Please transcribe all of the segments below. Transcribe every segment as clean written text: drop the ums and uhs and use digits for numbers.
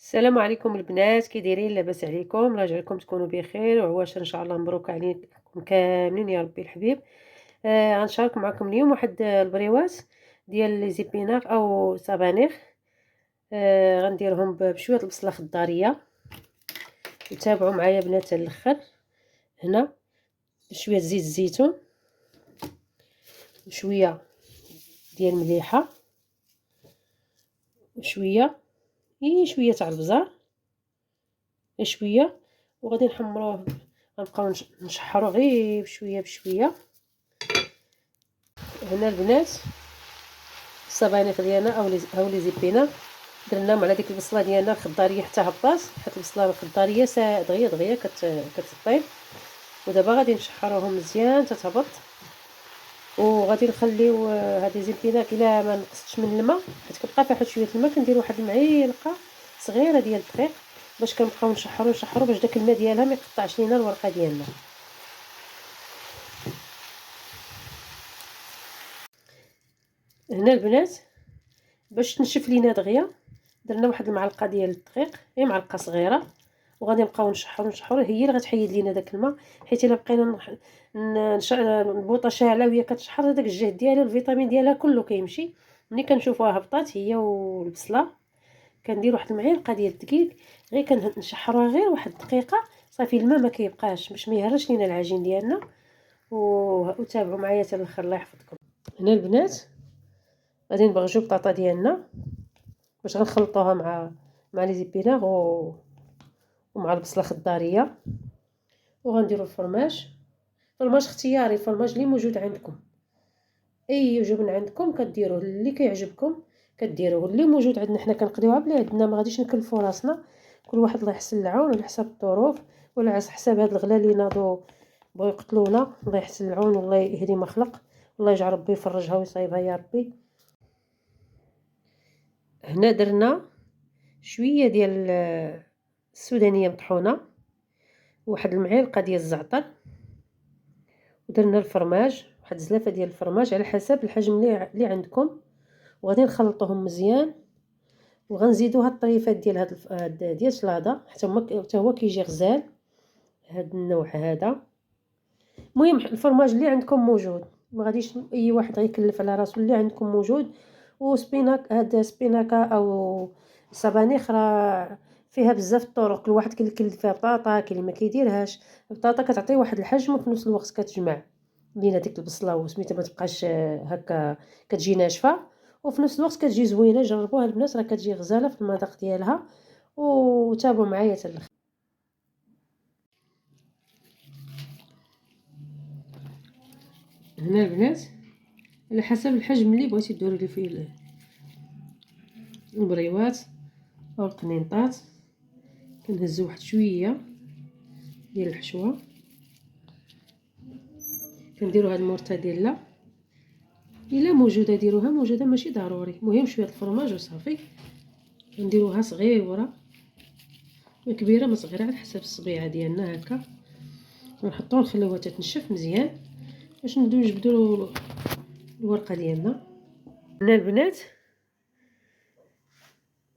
السلام عليكم البنات، كي دايرين؟ لاباس عليكم؟ راجعكم تكونوا بخير وعواشر ان شاء الله. مبروك عليكم كاملين يا ربي الحبيب. غنشارك معكم اليوم واحد البريوات ديال لي زيبيناغ او سبانخ. غنديرهم بشويه البصله خضاريه، وتابعوا معايا بنات الاخر. هنا شويه زيت الزيتون، وشويه ديال المليحه، وشويه شويه تاع البزار، شويه، وغادي نحمروه. غنبقاو نشحروا غير بشويه بشويه. هنا البنات السبانخ ديالنا او لي زيبينا درناهم على ديك البصله ديالنا الخضاريه حتى هبطات، حيت البصله الخضاريه دغيا دغيا كتطيب. ودابا غادي نشحروهم مزيان تتهبط، وغادي نخليو هذه زيبينا الا ما نقصتش من الماء، حيت كتبقى فيها شويه الماء. كندير واحد المعلقه صغيره ديال الدقيق باش كنبقاو نشحروا باش داك الماء ديالها ما يقطعش لينا الورقه ديالنا. هنا البنات باش تنشف لينا دغيا درنا واحد المعلقه ديال الدقيق، غير معلقه صغيره، وغادي نبقاو نشحروا هي اللي غتحيد لينا داك الماء. حيت الا بقينا البوطه شاعله وهي كتشحر، داك الجهد ديالها الفيتامين ديالها كله كيمشي. ملي كنشوفوها هبطات هي والبصله، كندير واحد المعلقه ديال الدقيق، غير كنشحروها غير واحد الدقيقه صافي، الماء ما كيبقاش باش ما يهرش لينا العجين ديالنا. وتابعوا معايا حتى الاخر الله يحفظكم. هنا البنات غادي نبغجو البطاطا ديالنا باش غنخلطوها مع لي زيبيناغ ومع البصله الخضاريه. وغنديروا الفرماج اختياري، الفرماج اللي موجود عندكم، اي جبن عندكم كديروه اللي كيعجبكم كديروه. اللي موجود عندنا حنا كنقضيوها بلي عندنا، ما غاديش نكلفوا راسنا. كل واحد الله يحسن العون على حساب الظروف ولا على حساب هاد الغلا اللي ناضوا بغاو يقتلونا. الله يحسن العون والله يهدي ما خلق، والله يجعل ربي يفرجها ويصايبها يا ربي. هنا درنا شويه ديال السودانيه مطحونه، واحد المعلقه ديال الزعتر، ودرنا الفرماج واحد زلافه ديال الفرماج على حسب الحجم اللي عندكم. وغادي نخلطوهم مزيان، وغنزيدو هاد الطريفات ديال هاد ديال الشلاضه حتى هو كيجي غزال، هاد النوع هذا. المهم الفرماج اللي عندكم موجود، ما غاديش اي واحد غيكلف على راسو، اللي عندكم موجود. وسبيناك، هاد سبيناكا او سبانخ راه فيها بزاف الطرق، كل واحد كيلكل فيها بطاطا، كاين اللي ما كيديرهاش. البطاطا كتعطي واحد الحجم وفي نفس الوقت كتجمع لينا ديك البصله وسميتها ما تبقاش هكا كتجي ناشفه، وفي نفس الوقت كتجي زوينه. جربوها البنات راه كتجي غزاله في المذاق ديالها. وتابعوا معايا حتى الاخر. هنا البنات على حسب الحجم اللي بغيتي ديري فيه البريوات او القنينطات، كنهزو واحد شويه ديال الحشوه. كنديروا هاد المورتاديلا الا موجوده ديروها، موجوده ماشي ضروري، المهم شويه الفرماج وصافي. كنديروها صغيره، ما كبيره ما صغيره، على حسب الصبيعه ديالنا هكا. ونحطوها نخليوها تتنشف مزيان باش نبداو نجبدوا الورقه ديالنا. هنا البنات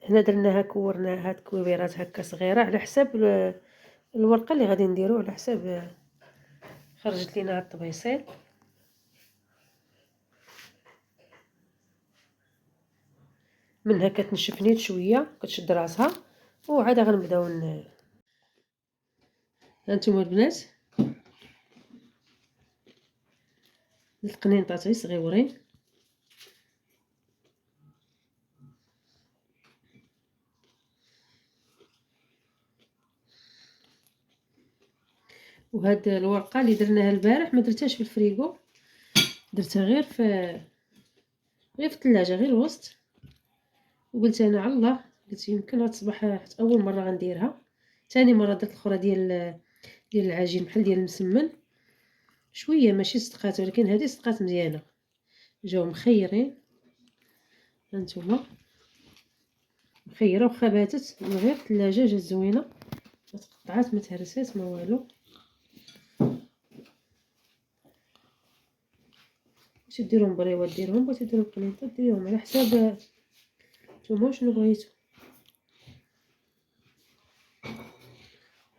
هنا درناها كورناها هاد كويبيرات هكا صغيره على حساب الورقه اللي غادي نديرو، على حساب خرجت لينا هاد الطبيصيل. منها كتنشف نيت شويه، كتشد راسها، وعاد غنبداو هانتوما البنات القنينطات غير صغيورين. وهاد الورقه اللي درناها البارح ما درتهاش في الفريغو، درتها غير في الثلاجه، غير الوسط. وقلت انا على الله، قلت يمكن هاد الصباح حتى اول مره غنديرها. ثاني مره درت الاخرى ديال العجين بحال ديال المسمن، شويه ماشي صدقات، ولكن هذه صدقات مزيانه، جاو مخيرين. هانتوما مخيره وخا باتت من غير الثلاجه، جات زوينه، ما تقطعات ما تهرسات ما والو. واش ديرهم بريوات ديرهم، بغيتي ديرهم قنيطه ديرهم على حساب نتوما شنو بغيتو.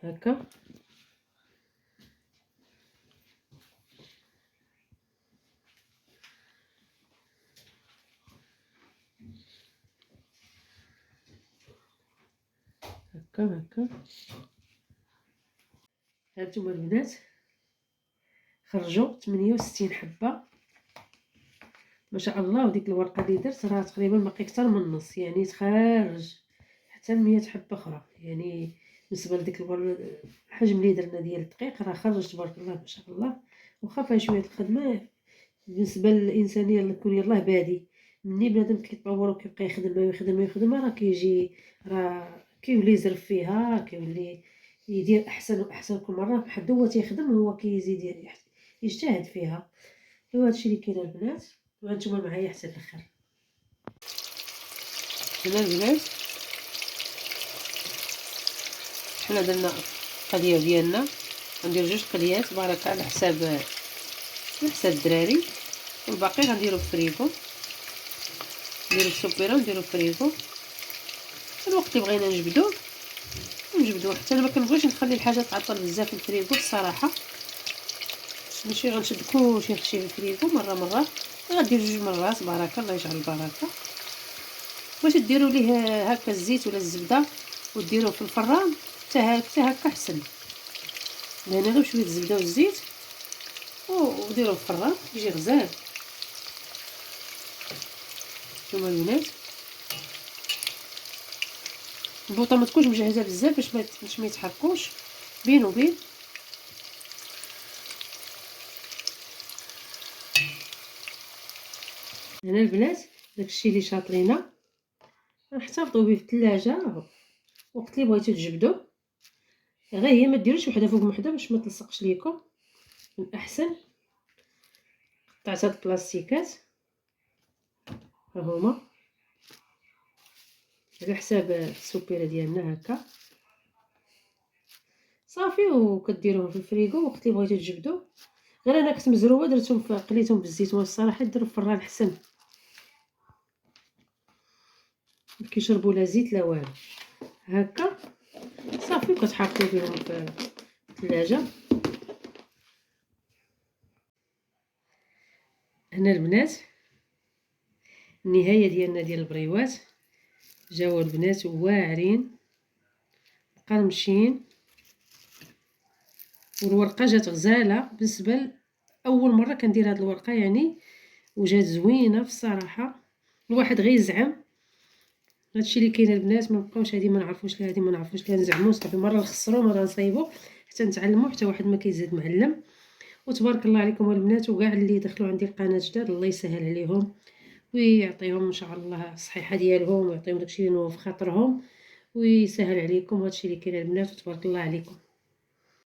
هكا. هكا هكا. هانتوما البنات خرجوا 68 حبه ما شاء الله. وديك الورقه اللي درت راه تقريبا باقي اكثر من النص، يعني تخارج حتى 100 حبه اخرى. يعني بالنسبه لديك الحجم اللي درنا ديال الدقيق راه خرج تبارك الله ما شاء الله. واخا فيها شويه الخدمه بالنسبه للانسان اللي يكون يلاه بادي، مني بنادم كيطور وكيبقى يخدم ويخدم ويخدم راه كيجي راه كيولي يزرف فيها، كيولي يدير احسن واحسن كل مره. بحال هو تيخدم هو كيزيد يجتهد فيها. ايوا هادشي اللي كاين البنات، وانتم معايا حتى الاخر. هنا البنات حنا درنا القضيه ديالنا، غندير 2 قليات بركه على حساب الدراري، والباقي غنديرو في الفريغو، نديرو في السوبيره ونديرو في الفريغو. الوقت اللي بغينا نجبدوه حتى انا ما كنبغيش نخلي الحاجه تعطل بزاف في الفريغو الصراحه. ماشي غنشد كلشي نخشي في الفريغو مره غدير 2 مرات بركه الله يجعل البركه. باش ديروا ليه هكا الزيت ولا الزبده وديروه في الفران حتى هكا احسن، لان غير شويه الزبده والزيت وديروه في الفران يجي غزال. نتوما البنات البوطه ما تكونش مجهزه بزاف باش ما يتحرقوش بين وبين. هنا البنات داكشي اللي شاطلينا نحتفظوا به في الثلاجه، وقت اللي بغيتو تجبدوا غير هي ما ديروش وحده فوق وحده باش ما تلصقش ليكم. من احسن قطعت هاد البلاستيكات ها هما على حساب السوبيره ديالنا هكا صافي، وكديروهم في الفريغو. وقت اللي بغيتو تجبدوا غير انا كنت مزروبه درتهم قليتهم بالزيتون الصراحه، ديروا في الفران احسن، ما كيشربوا لا زيت لا والو. هكا صافي وكتحطوا بهم في الثلاجه. هنا البنات النهايه ديالنا ديال البريوات، جاو البنات واعرين مقرمشين، والورقه جات غزاله بالنسبه اول مره كندير هاد الورقه يعني، وجات زوينه بصراحه. الواحد غير يزعم هادشي اللي كاين البنات، ما نبقاوش هادي ما نعرفوش لا هادي ما نعرفوش لا نزعمو صافي، مره نخسرو مره نصايبو حتى نتعلمو، حتى واحد ما كيزيد معلم. وتبارك الله عليكم البنات، وكاع اللي دخلوا عندي القناه جداد الله يسهل عليهم ويعطيهم ان شاء الله الصحيحه ديالهم، ويعطيهم داكشي اللي في خاطرهم، ويسهل عليكم هادشي اللي كاين البنات. وتبارك الله عليكم.